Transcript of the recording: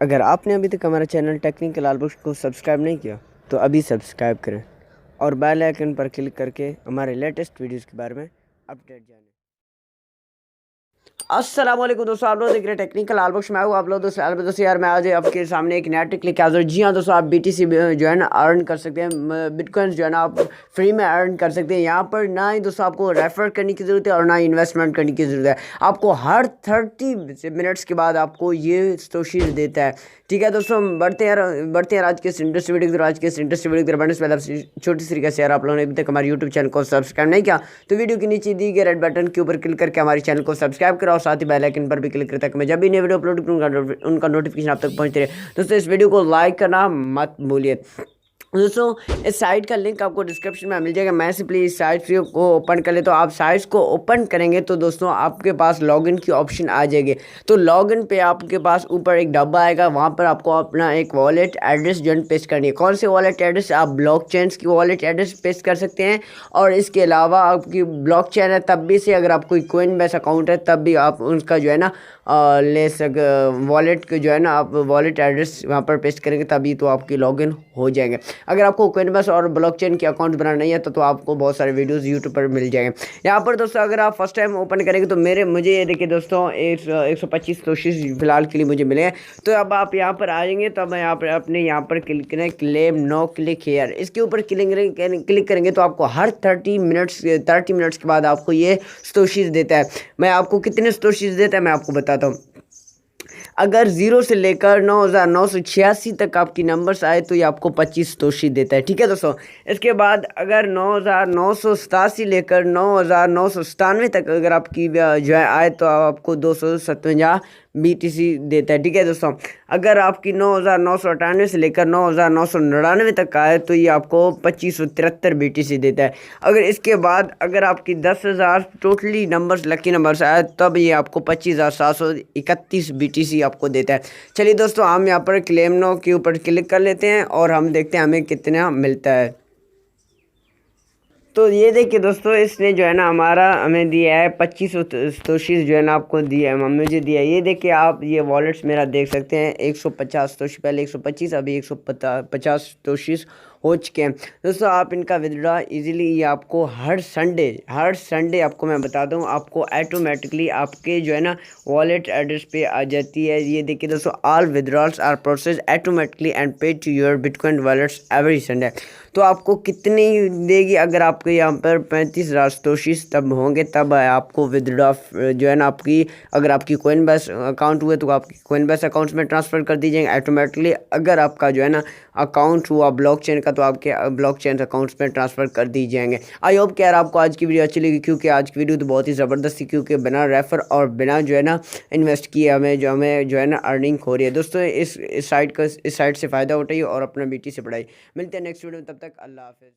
अगर आपने अभी तक हमारा चैनल टेक्निकल आलबुक्स को सब्सक्राइब नहीं किया तो अभी सब्सक्राइब करें और बेल आइकन पर क्लिक करके हमारे लेटेस्ट वीडियोस के बारे में अपडेट जानें। अस्सलाम वालेकुम दोस्तों, आप लोग देख रहे हैं टेक्निकल आलबुक्स में। आप लोग दोस्तों यार मैं आज आपके सामने एक नया ट्रिक लेके आ जाऊँ। जी हाँ दोस्तों, आप BTC जो है ना अर्न कर सकते हैं, बिटकॉइंस जो है ना आप फ्री में अर्न कर सकते हैं। यहाँ पर ना ही दोस्तों आपको रेफर करने की ज़रूरत है और ना ही इन्वेस्टमेंट करने की ज़रूरत है। आपको हर 30 मिनट्स के बाद आपको ये स्टोशीज देता है। ठीक है दोस्तों, बढ़ते हैं आज के इंटरेस्ट वीडियो की तरफ। आज के इंटरेस्ट वीडियो की तरफ बढ़ने से पहले छोटी सी रिक्वेस्ट यार, आप लोगों ने अभी तक हमारे यूट्यूब चैनल को सब्सक्राइब नहीं किया तो वीडियो के नीचे दी गए रेड बटन के ऊपर क्लिक करके हमारे चैनल को सब्सक्राइब करो और साथ ही बेल आइकन पर भी क्लिक करता है कि मैं जब भी नई वीडियो अपलोड करूँगा उनका नोटिफिकेशन आप तक पहुँचते रहे। दोस्तों इस वीडियो को लाइक करना मत भूलिए। दोस्तों इस साइट का लिंक आपको डिस्क्रिप्शन में मिल जाएगा। मैं सिंपली इस साइट को ओपन कर ले तो आप साइट्स को ओपन करेंगे तो दोस्तों आपके पास लॉगिन की ऑप्शन आ जाएगी। तो लॉगिन पे आपके पास ऊपर एक डब्बा आएगा, वहाँ पर आपको अपना एक वॉलेट एड्रेस जो पेस्ट करनी है। कौन से वॉलेट एड्रेस? आप ब्लॉकचेन्स की वॉलेट एड्रेस पेस्ट कर सकते हैं और इसके अलावा आपकी ब्लॉकचेन है तब भी से अगर आप कोई कोइनबेस अकाउंट है तब भी आप उसका जो है ना ले वॉलेट के जो है ना आप वॉलेट एड्रेस वहाँ पर पेस्ट करेंगे तभी तो आपकी लॉगिन हो जाएंगे। अगर आपको कोइनबेस और ब्लॉकचेन के अकाउंट बनाना नहीं है तो आपको बहुत सारे वीडियोस यूट्यूब पर मिल जाएंगे। यहाँ पर दोस्तों अगर आप फर्स्ट टाइम ओपन करेंगे तो मुझे ये देखिए दोस्तों 125 कोशिश फिलहाल के लिए मुझे मिले हैं। तो अब आप यहाँ पर आ जाएंगे तो अब यहाँ पर अपने यहाँ पर क्लिक करें क्लेम नो क्लिक हेयर। इसके ऊपर क्लिक करेंगे तो आपको हर 30 मिनट्स के बाद आपको ये स्टोशीज देता है। मैं आपको कितने स्टोशीज देता है मैं आपको बताता हूँ। अगर 0 से लेकर 9986 तक आपकी नंबर्स आए तो ये आपको 25 तोशी देता है। ठीक है दोस्तों, इसके बाद अगर 9987 लेकर 9997 तक अगर आपकी जो है आए तो आपको 257 BTC देता है। ठीक है दोस्तों, अगर आपकी 9998 से लेकर 9999 तक आए तो ये आपको 2573 BTC देता है। अगर इसके बाद अगर आपकी 10,000 टोटली नंबर्स लकी नंबर्स आए तब ये आपको 25,731 BTC आपको देता है। चलिए दोस्तों, हम यहाँ पर क्लेम नो के ऊपर क्लिक कर लेते हैं और हम देखते हैं हमें कितना मिलता है। तो ये देखिए दोस्तों, इसने जो है ना हमें दिया है 25 तोशीज जो है ना आपको दिया है, मुझे दिया है। ये देखिए आप ये वॉलेट्स मेरा देख सकते हैं 150 तोशी, पहले 125 अभी 150 तोशीज हो चुके हैं। दोस्तों आप इनका विदड्रॉ इजीली ये आपको हर संडे आपको मैं बता दूं आपको ऑटोमेटिकली आपके जो है ना वॉलेट एड्रेस पे आ जाती है। ये देखिए दोस्तों, all withdrawals are process automatically and paid to your bitcoin wallets every Sunday. तो आपको कितनी देगी? अगर आपको यहाँ पर 35,000 तोशीज तब होंगे तब आपको विदड्रॉ जो है ना आपकी अगर आपकी कोइनबेस अकाउंट हुए तो आपकी कोइनबेस अकाउंट में ट्रांसफ़र कर दी जाएंगे ऑटोमेटिकली। अगर आपका जो है ना अकाउंट हुआ ब्लॉकचेन का तो आपके ब्लॉकचेन अकाउंट्स में ट्रांसफ़र कर दी जाएंगे। आई होप कि यार आपको आज की वीडियो अच्छी लगी, क्योंकि आज की वीडियो तो बहुत ही ज़बरदस्त थी, क्योंकि बिना रेफर और बिना जो है ना इन्वेस्ट किए हमें जो है ना अर्निंग हो रही है। दोस्तों इस साइट से फ़ायदा उठाइए और अपना BTC से बढ़ाइए। मिलते हैं नेक्स्ट वीडियो में, तब तक अल्लाह हाफ़िज़।